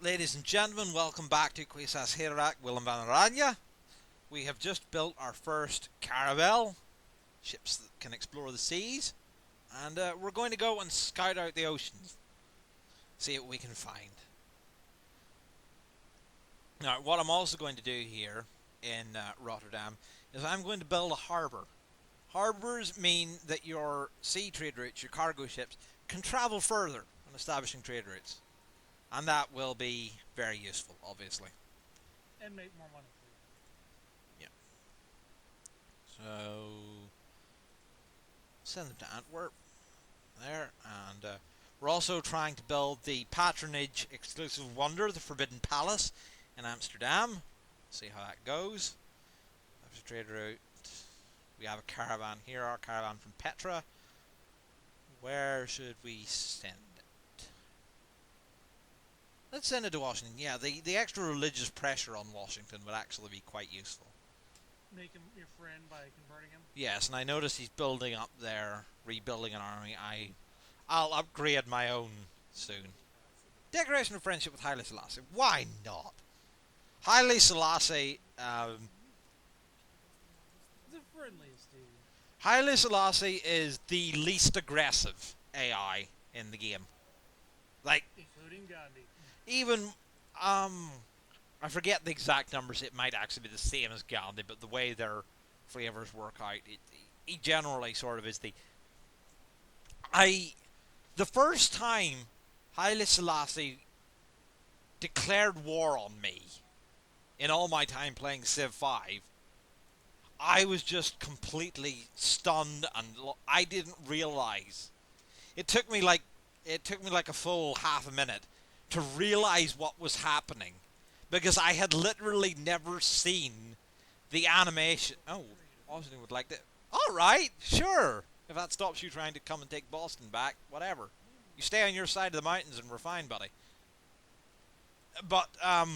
Ladies and gentlemen, welcome back to Quasas Herak Willem van Oranje. We have just built our first caravel, ships that can explore the seas, and we're going to go and scout out the oceans, see what we can find. Now, what I'm also going to do here in Rotterdam is I'm going to build a harbour. Harbours mean that your sea trade routes, your cargo ships, can travel further when establishing trade routes. And that will be very useful, obviously. And make more money. Yeah. So, send them to Antwerp. There. And we're also trying to build the patronage exclusive wonder, the Forbidden Palace, in Amsterdam. See how that goes. There's a trade route. We have a caravan here, our caravan from Petra. Where should we send it? Let's send it to Washington. Yeah, the extra religious pressure on Washington would actually be quite useful. Make him your friend by converting him? Yes, and I notice he's building up there, rebuilding an army. I'll upgrade my own soon. Declaration of friendship with Haile Selassie. Why not? Haile Selassie, The friendliest dude. Haile Selassie is the least aggressive AI in the game. Like, Including Gandhi. even, I forget the exact numbers, it might actually be the same as Gandhi, but the way their flavors work out, he generally sort of is the first time Haile Selassie declared war on me in all my time playing Civ 5, I was just completely stunned, and I didn't realize. It took me like a full half a minute to realize what was happening, because I had literally never seen the animation. Oh, Washington would like that. Alright, sure. If that stops you trying to come and take Boston back, whatever. You stay on your side of the mountains and we're fine, buddy. But, I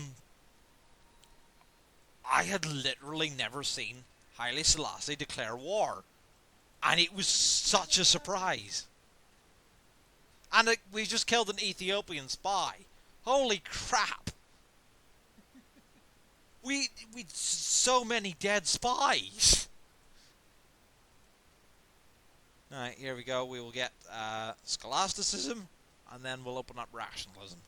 had literally never seen Haile Selassie declare war. And it was such a surprise. And we just killed an Ethiopian spy. Holy crap! We so many dead spies. Alright, here we go. We will get scholasticism, and then we'll open up rationalism.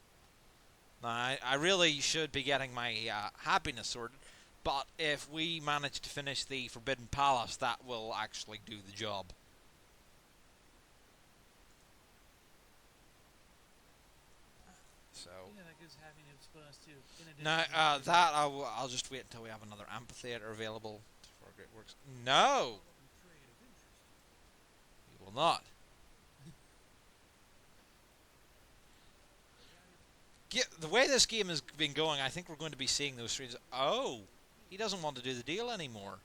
Now, I really should be getting my happiness sorted, but if we manage to finish the Forbidden Palace, that will actually do the job. So Yeah, that gives happiness bonus too. now that I'll just wait until we have another amphitheater available for Great Works. No, we will not. The way this game has been going, I think we're going to be seeing those streams. Oh, he doesn't want to do the deal anymore.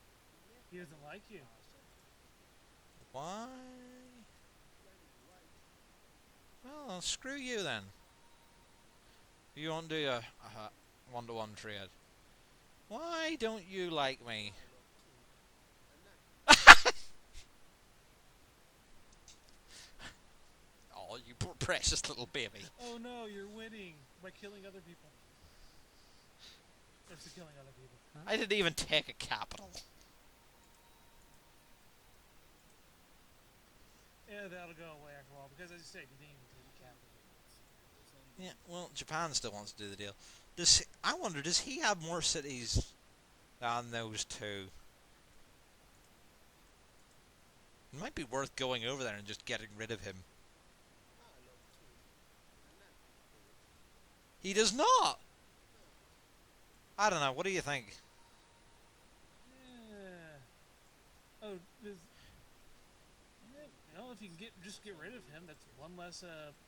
He doesn't like you. Why? Well, screw you then. You won't do a one-to-one trade. Why don't you like me? Oh, you poor precious little baby. Oh no, you're winning by killing other people. It's killing other people. Huh? I didn't even take a capital. Yeah, that'll go away after a while because, as you said, you didn't even take a capital. Yeah, well, Japan still wants to do the deal. I wonder, does he have more cities than those two? It might be worth going over there and just getting rid of him. He does not! I don't know, what do you think? Yeah. Oh, if you can just get rid of him, that's one less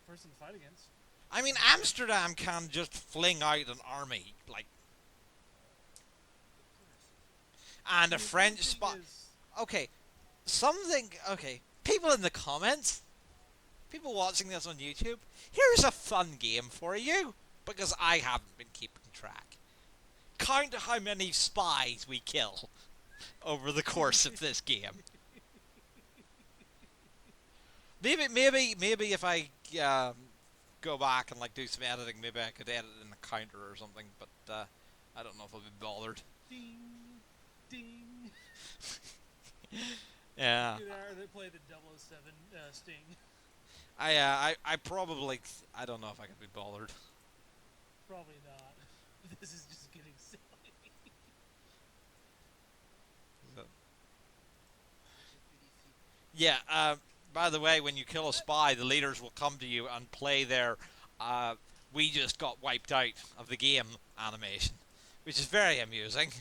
person to fight against. I mean, Amsterdam can just fling out an army, like... And a French spy... Okay, okay, people in the comments, people watching this on YouTube, here's a fun game for you, because I haven't been keeping track. Count how many spies we kill over the course of this game. Maybe if I go back and like do some editing. Maybe I could edit in the counter or something, but I don't know if I'll be bothered. Ding, ding. Yeah, They play the 007 Sting. I probably I don't know if I could be bothered. Probably not. This is just getting silly. So, yeah. By the way, when you kill a spy, the leaders will come to you and play their "We just got wiped out of the game" animation, which is very amusing.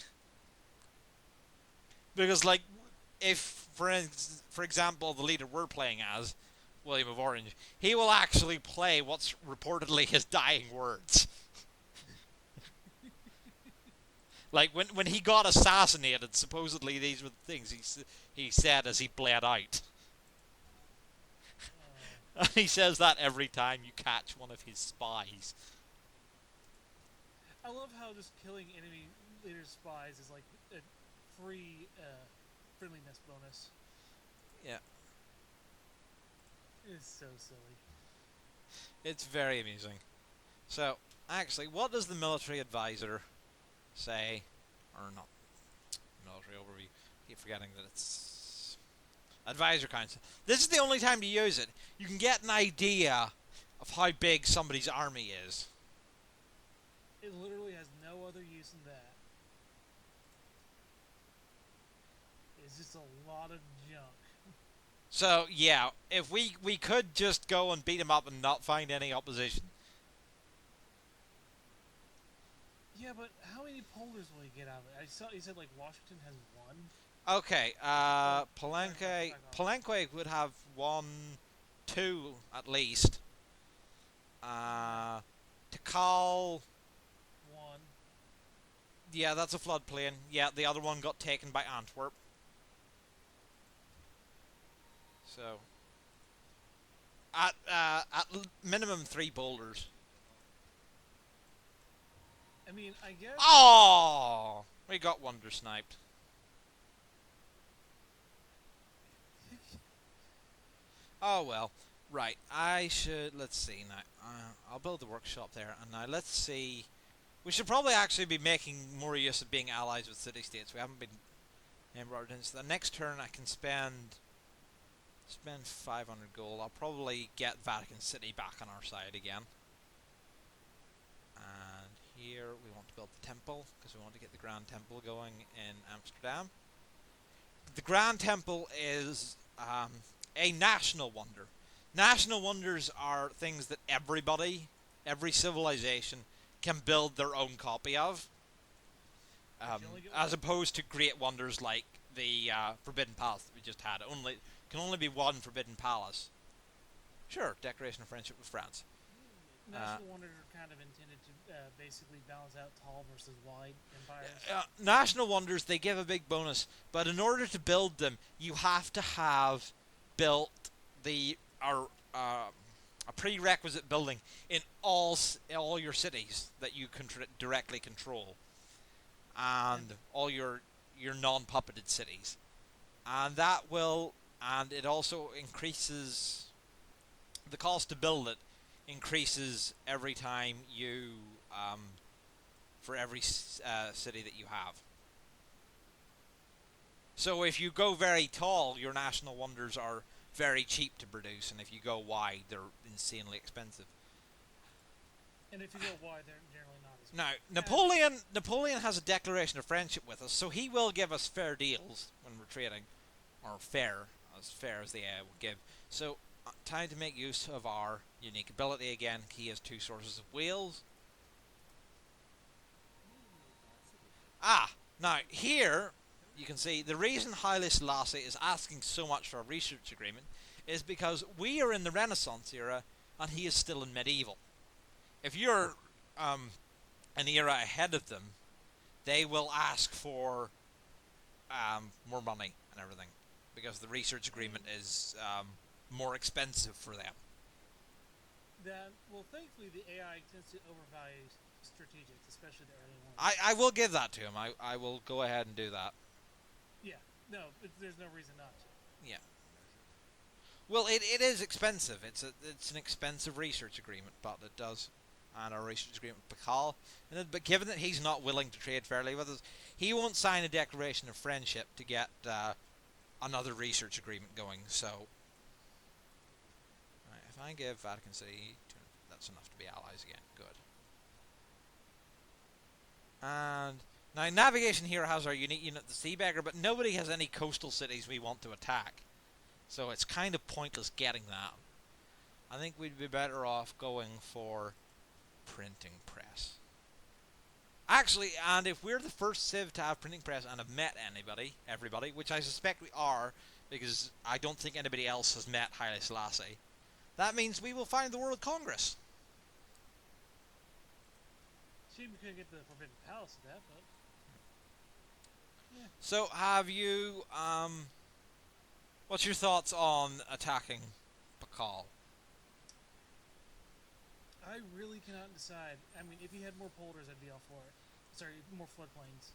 Because, like, if for example the leader we're playing as, William of Orange, he will actually play what's reportedly his dying words. Like when he got assassinated, supposedly these were the things he said as he bled out. And he says that every time you catch one of his spies. I love how just killing enemy leaders' spies is like a free friendliness bonus. Yeah, It's so silly. it's very amusing. So, actually, what does the military advisor say? Or not military overview. I keep forgetting that it's advisor council. This is the only time to use it. You can get an idea of how big somebody's army is. It literally has no other use than that. It's just a lot of junk. So yeah, if we could just go and beat him up and not find any opposition. Yeah, but how many polders will he get out of it? I saw he said like Washington has one. Okay, Palenque would have one, two at least. Tikal, One. yeah, that's a floodplain. Yeah, the other one got taken by Antwerp. So, minimum 3 boulders. I mean, I guess. Oh, we got wonder sniped. Oh well. Right, I should. Let's see now. I'll build the workshop there, and now let's see. We should probably actually be making more use of being allies with city-states. We haven't been embroidered into the next turn. I can spend 500 gold. I'll probably get Vatican City back on our side again. And here we want to build the temple because we want to get the Grand Temple going in Amsterdam. The Grand Temple is a national wonder. National wonders are things that everybody, every civilization, can build their own copy of, as opposed to great wonders like the Forbidden Palace that we just had. Can only be one Forbidden Palace. Sure, decoration of friendship with France. National wonders are kind of intended to basically balance out tall versus wide empires. National wonders, they give a big bonus, but in order to build them, you have to have built a prerequisite building in all your cities that you directly control, and all your non-puppeted cities, and it also increases the cost to build it. Increases every time you for every city that you have. So if you go very tall, your national wonders are very cheap to produce, and if you go wide, they're insanely expensive. And if you go wide, they're generally not as. Now, Napoleon has a declaration of friendship with us, so he will give us fair deals when we're trading, or fair as the AI will give. So time to make use of our unique ability again. He has 2 sources of wheels. Now here you can see the reason Haile Selassie is asking so much for a research agreement is because we are in the Renaissance era and he is still in medieval. If you're an era ahead of them, they will ask for more money and everything because the research agreement is more expensive for them. Well, thankfully the AI tends to overvalue strategics, especially the early ones. I will give that to him. I will go ahead and do that. Yeah, no, there's no reason not to. Yeah. Well, it is expensive. It's an expensive research agreement, but it does, and a research agreement with Pakal. But given that he's not willing to trade fairly with us, he won't sign a declaration of friendship to get another research agreement going. So, right, if I give Vatican City, that's enough to be allies again. Good. And now navigation here has our unique unit, the Sea Beggar, but nobody has any coastal cities we want to attack. So it's kind of pointless getting that. I think we'd be better off going for printing press. Actually, and if we're the first civ to have printing press and have met everybody, which I suspect we are, because I don't think anybody else has met Haile Selassie, that means we will find the World Congress. Shame we couldn't get the Forbidden Palace of that, but yeah. So, have you, what's your thoughts on attacking Pakal? I really cannot decide. I mean, if he had more polders, I'd be all for it. Sorry, more floodplains.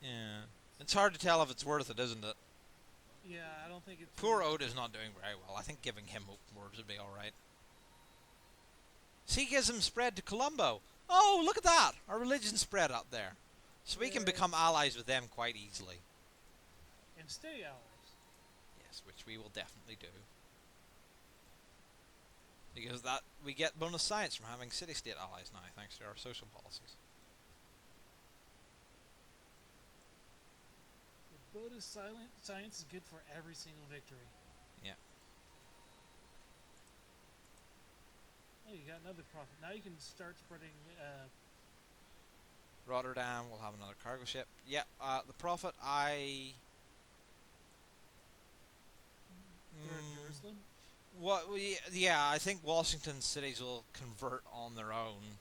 Yeah. It's hard to tell if it's worth it, isn't it? Yeah, I don't think it's... Poor Ode is not doing very well. I think giving him open words would be alright. Sikhism spread to Colombo. Oh, look at that! Our religion spread up there. So we can become allies with them quite easily. And stay allies. Yes, which we will definitely do. Because that we get bonus science from having city-state allies now, thanks to our social policies. The bonus science is good for every single victory. Yeah. Oh, you got another profit. Now you can start spreading... Rotterdam will have another cargo ship. Yeah, the profit Jerusalem? Yeah, I think Washington cities will convert on their own.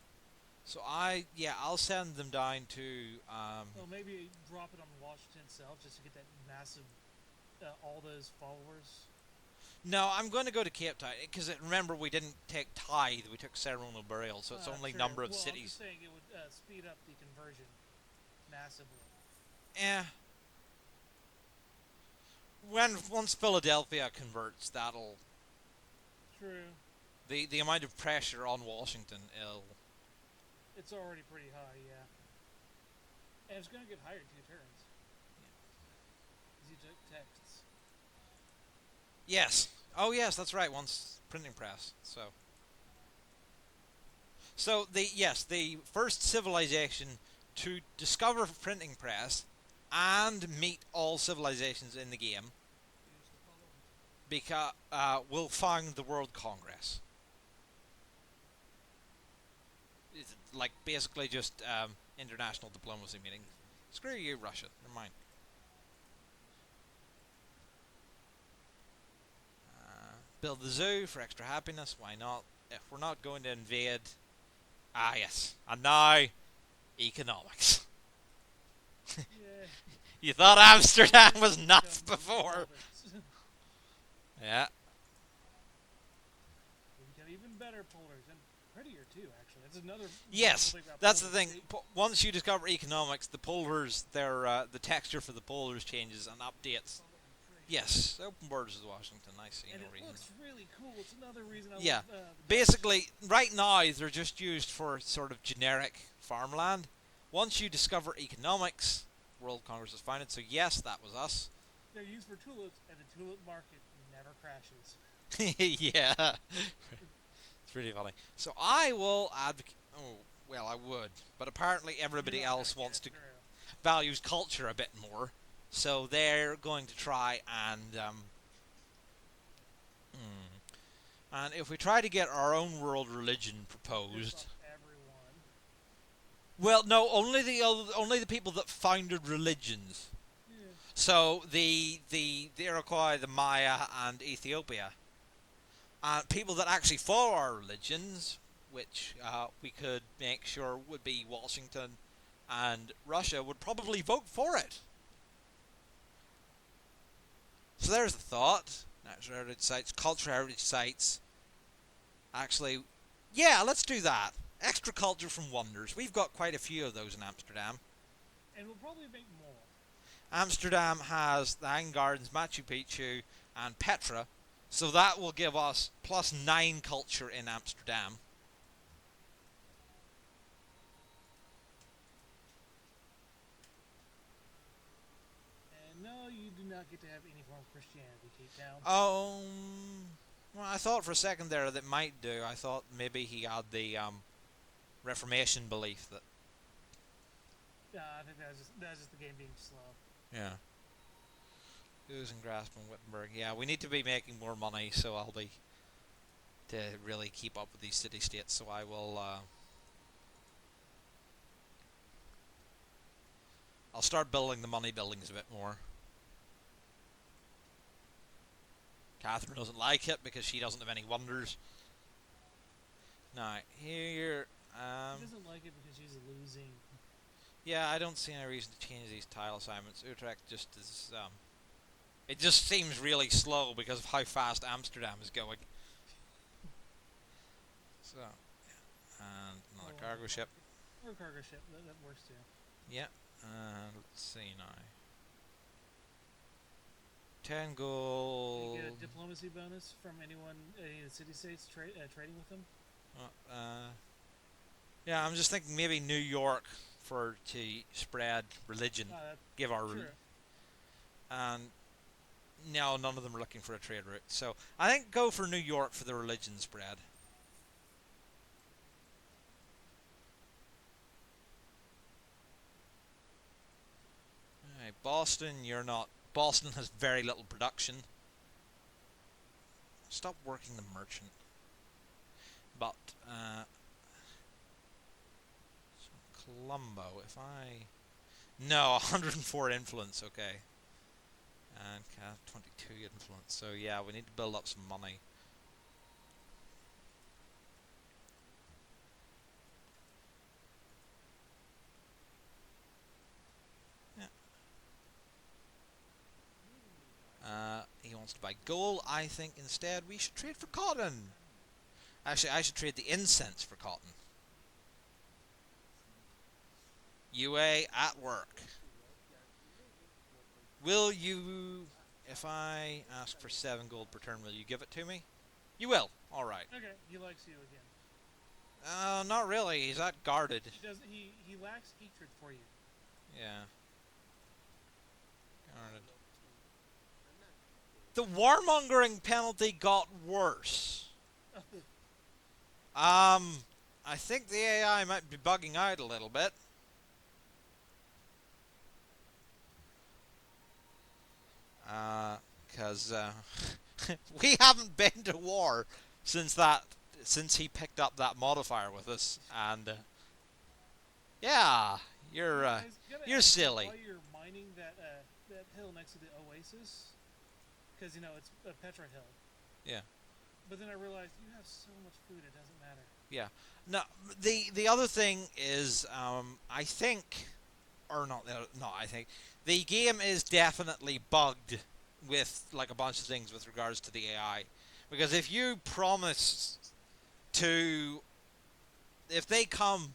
So I'll send them down to. Well, maybe drop it on Washington itself just to get that massive, all those followers. No, I'm going to go to Cape Town because remember we didn't take tithe; we took ceremonial burial, so it's only True. number of well, cities. I'm just saying it would speed up the conversion massively. Eh. Once Philadelphia converts, that'll. True. The amount of pressure on Washington, It's already pretty high, yeah. And it's going to get higher in 2 turns. Yeah. As you took texts. Yes. Oh, yes, that's right. Once printing press. So the first civilization to discover printing press and meet all civilizations in the game will found the World Congress. It's like basically just international diplomacy meeting. Screw you, Russia. Never mind. Build the zoo for extra happiness. Why not? If we're not going to invade... Ah, yes. And now, economics. Yeah. You thought Amsterdam was nuts before. Yeah. We got even better polders and prettier too. Actually, that's another. Yes, thing about that's the polders. thing. Once you discover economics, the polders, the texture for the polders changes and updates. Yes, open borders with Washington. I see And no it reason. looks really cool. It's another reason I Yeah. love. Basically, right now they're just used for sort of generic farmland. Once you discover economics, World Congress is founded. So yes, that was us. They're used for tulips, and the tulip market never crashes. Yeah. It's really funny. So I will advocate. Oh, well, I would, but apparently everybody else wants to values culture a bit more. So they're going to try and if we try to get our own world religion proposed, well, no, only the people that founded religions. Yeah. So the Iroquois, the Maya, and Ethiopia, people that actually follow our religions, which we could make sure would be Washington and Russia, would probably vote for it. So there's the thought. Natural heritage sites, cultural heritage sites. Actually, yeah, let's do that. Extra culture from wonders. We've got quite a few of those in Amsterdam. And we'll probably make more. Amsterdam has the Hanging Gardens, Machu Picchu, and Petra, So that will give us +9 culture in Amsterdam. And no, you do not get to have any form of Christianity, Cape Town. Well, I thought for a second there that might do. I thought maybe he had the Reformation belief that. I think that was just the game being slow. Yeah. Who's in Grasp and Wittenberg? Yeah, we need to be making more money, so I'll be to really keep up with these city states. So I will. I'll start building the money buildings a bit more. Catherine doesn't like it because she doesn't have any wonders. Now here, He doesn't like it because she's losing. yeah, I don't see any reason to change these tile assignments. Utrecht just is. It just seems really slow because of how fast Amsterdam is going. So, yeah. And another cargo ship. Or a cargo ship, that works too. Yeah. Let's see now. 10 gold. You get a diplomacy bonus from any of the city states trading with them. Yeah, I'm just thinking maybe New York to spread religion. Give our and no, none of them are looking for a trade route. So I think go for New York for the religion spread. Alright, Boston, you're not. Boston has very little production. Stop working the merchant. But, so Colombo, if I. No, 104 influence, okay. And 22 influence. So yeah, we need to build up some money. He wants to buy gold. I think instead we should trade for cotton. Actually, I should trade the incense for cotton. UA at work. Will you, if I ask for 7 gold per turn, will you give it to me? You will. All right. Okay, he likes you again. Not really. He's not guarded. He lacks hatred for you. Yeah. Guarded. The warmongering penalty got worse. I think the AI might be bugging out a little bit. Because we haven't been to war since he picked up that modifier with us, and yeah, you're silly. While you're mining that hill next to the oasis, because it's a Petra hill. Yeah. But then I realized you have so much food it doesn't matter. Yeah. No, the other thing is, I think, or not, no, I think the game is definitely bugged with like a bunch of things with regards to the AI, because if you promise to, if they come,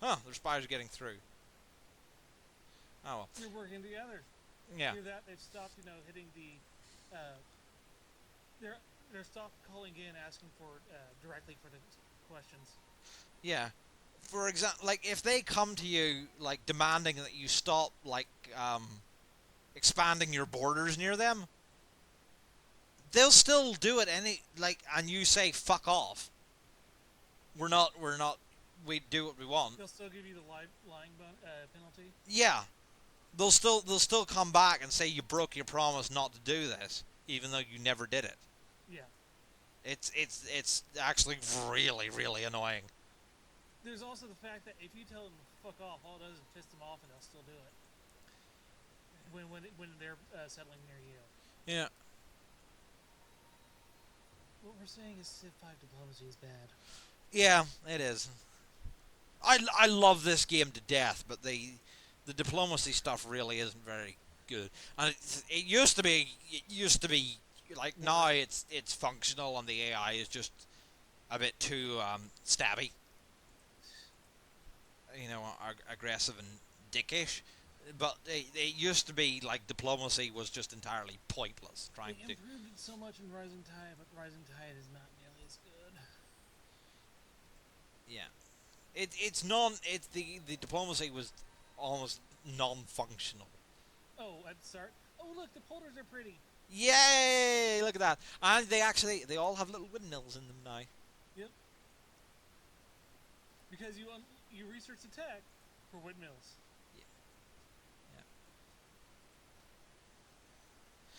their spies are getting through. Oh well. We're working together. Yeah. Through that, they've stopped, hitting the. They're stopped calling in asking for directly for the questions. Yeah. For example, like if they come to you like demanding that you stop like expanding your borders near them, they'll still do it and you say fuck off. We're not. We do what we want. They'll still give you the lying penalty. Yeah. They'll still come back and say you broke your promise not to do this, even though you never did it. Yeah. It's actually really, really annoying. There's also the fact that if you tell them to fuck off, all it does is piss them off, and they'll still do it. When they're settling near you. Yeah. What we're saying is Civ 5 diplomacy is bad. Yeah, it is. I love this game to death, but the diplomacy stuff really isn't very good. And it used to be like now it's functional and the AI is just a bit too stabby. Aggressive and dickish. But it used to be like diplomacy was just entirely pointless. They Trying to, improved it so much in Rising Tide, but Rising Tide is not nearly as good. yeah, it's non. It's the diplomacy was almost non-functional. Oh, at the start. Oh, look, the polders are pretty. Yay! Look at that, and they all have little windmills in them now. Yep. Because you research the tech for windmills. Yeah, yeah.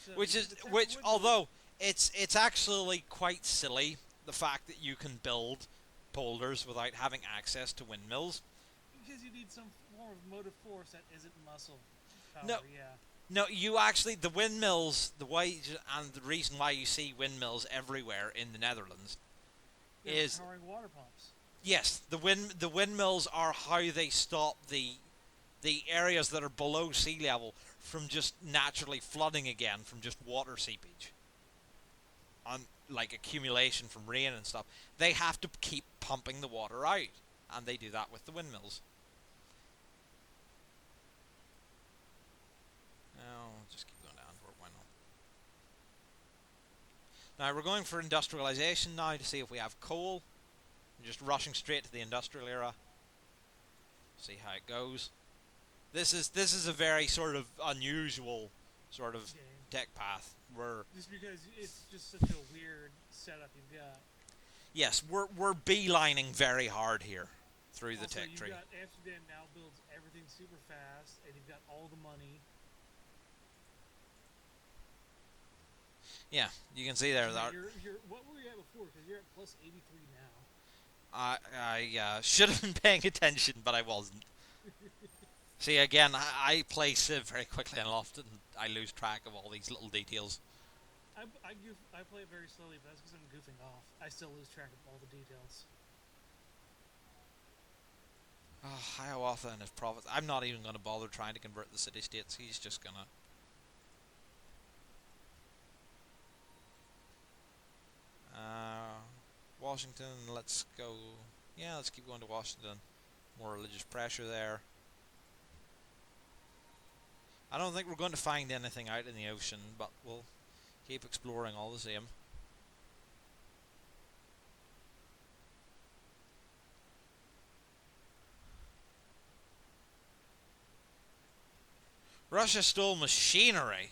So Which you is get the tech for which, windmills although it's actually quite silly the fact that you can build polders without having access to windmills. because you need some form of motive force that isn't muscle power. No, Yeah. no, you actually the windmills, the way and the reason why you see windmills everywhere in the Netherlands They're is powering water pumps. yes, the windmills are how they stop the areas that are below sea level from just naturally flooding again from just water seepage on like accumulation from rain and stuff. They have to keep pumping the water out, and they do that with the windmills. Now just keep going down for why not. Now we're going for industrialization now to see if we have coal. We're just rushing straight to the industrial era. See how it goes. This is a very sort of unusual sort of Game. tech path. We're Just because it's just such a weird setup you've got. yes, we're beelining very hard here through the Also, tech you've tree. got Amsterdam now builds everything super fast, and you've got all the money. Yeah, you can see there So that you're what were you at before? Because you're at plus 83 now. I should have been paying attention, but I wasn't. See, again, I play Civ very quickly and often I lose track of all these little details. I play it very slowly, but that's because I'm goofing off. I still lose track of all the details. Oh, Hiawatha is profits. I'm not even going to bother trying to convert the city-states. He's just going to... Washington, let's go... Yeah, let's keep going to Washington. More religious pressure there. I don't think we're going to find anything out in the ocean, but we'll keep exploring all the same. Russia stole machinery.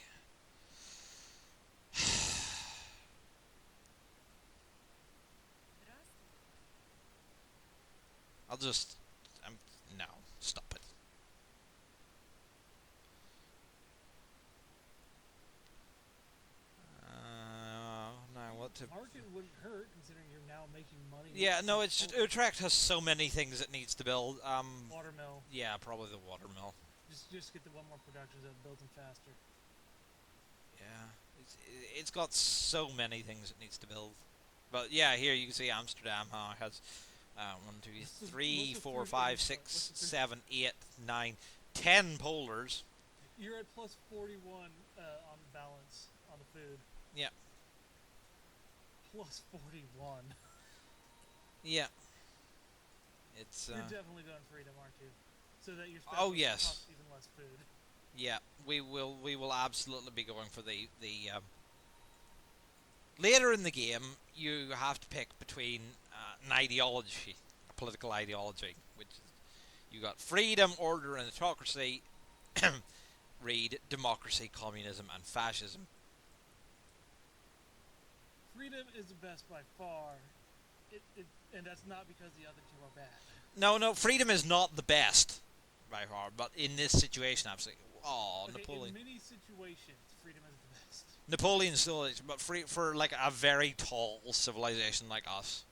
I'll just... no, stop it. Now what to... Market wouldn't hurt considering you're now making money. Yeah, no, it's just Utrecht has so many things it needs to build. Watermill. Yeah, probably the watermill. Just get the one more production so it builds them faster. Yeah, it's got so many things it needs to build. But yeah, here you can see Amsterdam has 1, 2, 3, 4, 5, 6, 7, 8, 9, 10 polders. You're at plus 41 on balance on the food. Yeah. Plus 41. Yeah. It's You're definitely going freedom, aren't you? So that your oh specialist yes. costs even less food. Yeah, we will absolutely be going for the later in the game you have to pick between an ideology, a political ideology, which is, you got freedom, order and autocracy, read democracy, communism and fascism. Freedom is the best by far. And that's not because the other two are bad. No, freedom is not the best by far, but in this situation absolutely. Oh, Okay, Napoleon. in many situations, freedom is the best. Napoleon still is, but for like a very tall civilization like us,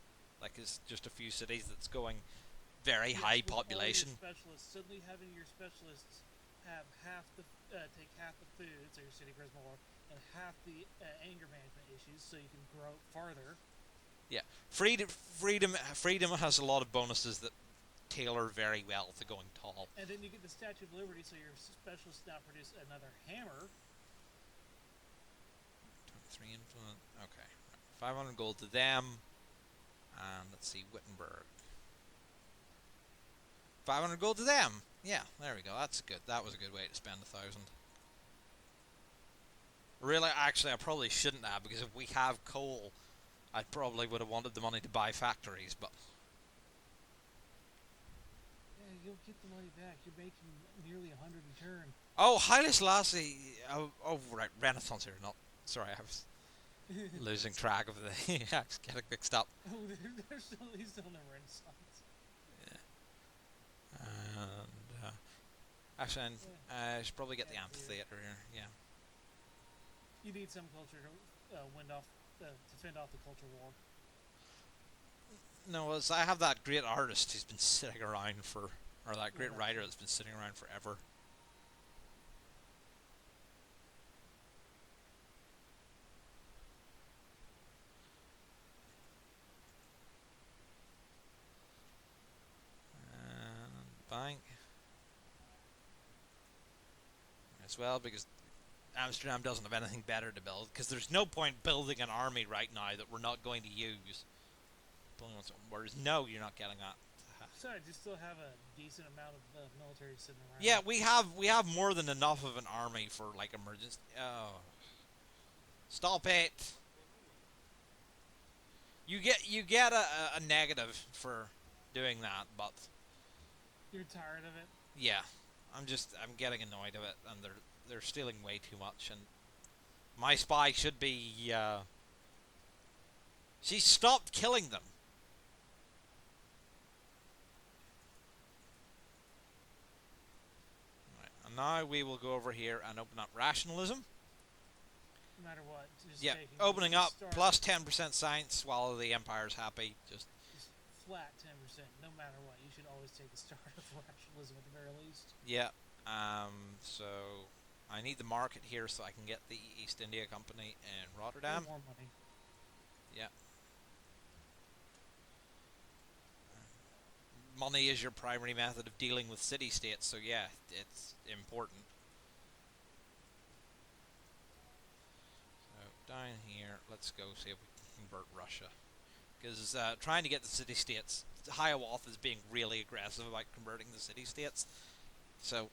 like it's just a few cities that's going very Yes, high with all your population. specialists, suddenly having your specialists have half the take half the food, so your city grows more, and half the anger management issues, so you can grow farther. Yeah, freedom has a lot of bonuses that tailor very well to going tall. And then you get the Statue of Liberty, so your specialists now produce another hammer. 23 influence. Okay, 500 gold to them, and let's see Wittenberg. 500 gold to them. Yeah, there we go. That's good. That was a good way to spend 1,000. Really, actually, I probably shouldn't have, because if we have coal, I probably would have wanted the money to buy factories, but... Yeah, you'll get the money back. You're making nearly 100 a turn. Oh, Haile Selassie... Oh, right, Renaissance here, not... Sorry, I was losing track of the... I was getting mixed up. Oh, he's still in the Renaissance. And, actually, I should probably get the amphitheater here, yeah. You need some culture to to fend off the culture war. No, as I have that great artist who's been sitting around for... Or that great writer that's been sitting around forever. And bank. As well, because Amsterdam doesn't have anything better to build, because there's no point building an army right now that we're not going to use. Whereas, no, you're not getting that. Besides, you still have a decent amount of military sitting around. Yeah, we have more than enough of an army for like emergency. Oh, stop it! You get a negative for doing that, but You're tired of it? yeah, I'm getting annoyed of it, and they're stealing way too much, and my spy should be she stopped killing them. Right, and now we will go over here and open up rationalism. No matter what. Just Yeah, taking opening up start, plus 10% science while the Empire's happy. Just flat 10%. No matter what, you should always take the start of rationalism at the very least. yeah. So I need the market here so I can get the East India Company in Rotterdam. More money. Yeah. Money is your primary method of dealing with city-states, so yeah, it's important. So down here, let's go see if we can convert Russia. Because trying to get the city-states, Hiawatha is being really aggressive about converting the city-states. So,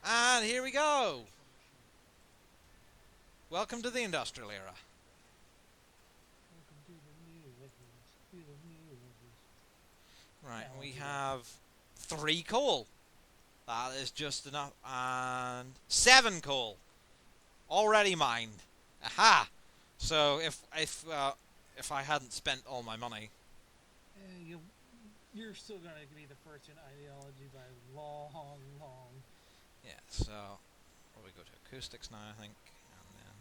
And here we go! Welcome to the industrial era. Welcome to the new Right, we have 3 coal. That is just enough. And 7 coal. Already mined. Aha! So if I hadn't spent all my money... you're still going to be the first in ideology by a long, long... Yeah, so... Well, we go to acoustics now, I think. And then...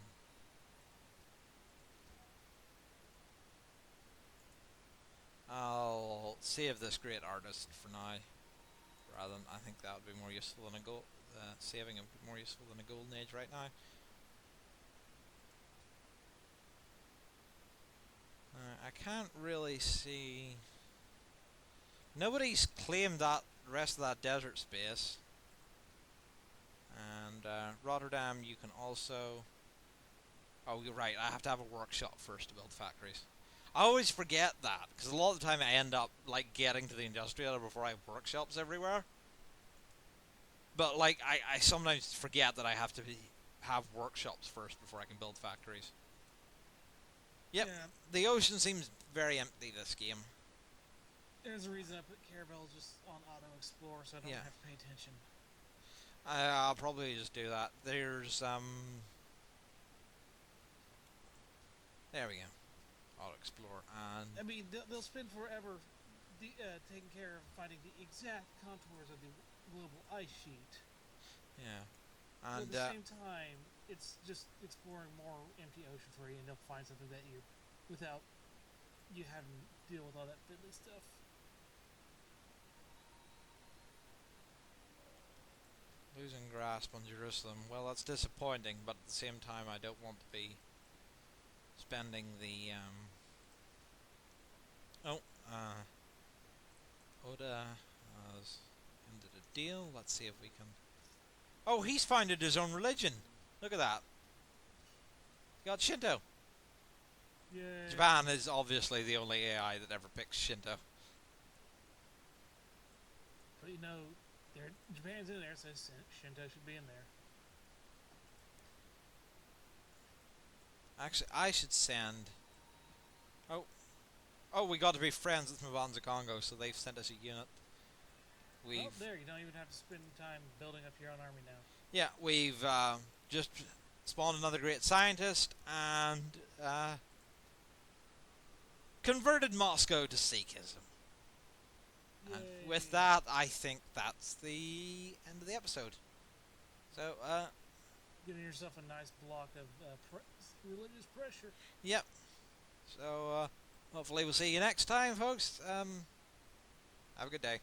I'll save this great artist for now. Rather than... I think that would be more useful than a gold... saving it would be more useful than a golden age right now. I can't really see... Nobody's claimed that rest of that desert space. And Rotterdam, you can also... Oh, you're right, I have to have a workshop first to build factories. I always forget that, because a lot of the time I end up like getting to the industrial before I have workshops everywhere. But like, I sometimes forget that I have to have workshops first before I can build factories. Yep, yeah. The ocean seems very empty this game. There's a reason I put Carabelle just on auto explore, so I don't have to pay attention. I'll probably just do that. There's there we go. Auto explore, and I mean they'll spend forever taking care of finding the exact contours of the global ice sheet. Yeah. And at the same time, it's just exploring more empty ocean for you, and they'll find something that you, without you having to deal with all that fiddly stuff. Losing grasp on Jerusalem. Well, that's disappointing, but at the same time, I don't want to be spending the Oda has ended a deal. Let's see if we can... Oh, he's founded his own religion. Look at that. He got Shinto. Yay. Japan is obviously the only AI that ever picks Shinto. But you know, Japan's in there, so Shinto should be in there. Actually, I should send... Oh, we got to be friends with Mbanza Congo, so they've sent us a unit. Oh, there, you don't even have to spend time building up your own army now. Yeah, we've just spawned another great scientist and converted Moscow to Sikhism. And Yay. with that, I think that's the end of the episode. So, Giving yourself a nice block of religious pressure. yep. So, hopefully we'll see you next time, folks. Have a good day.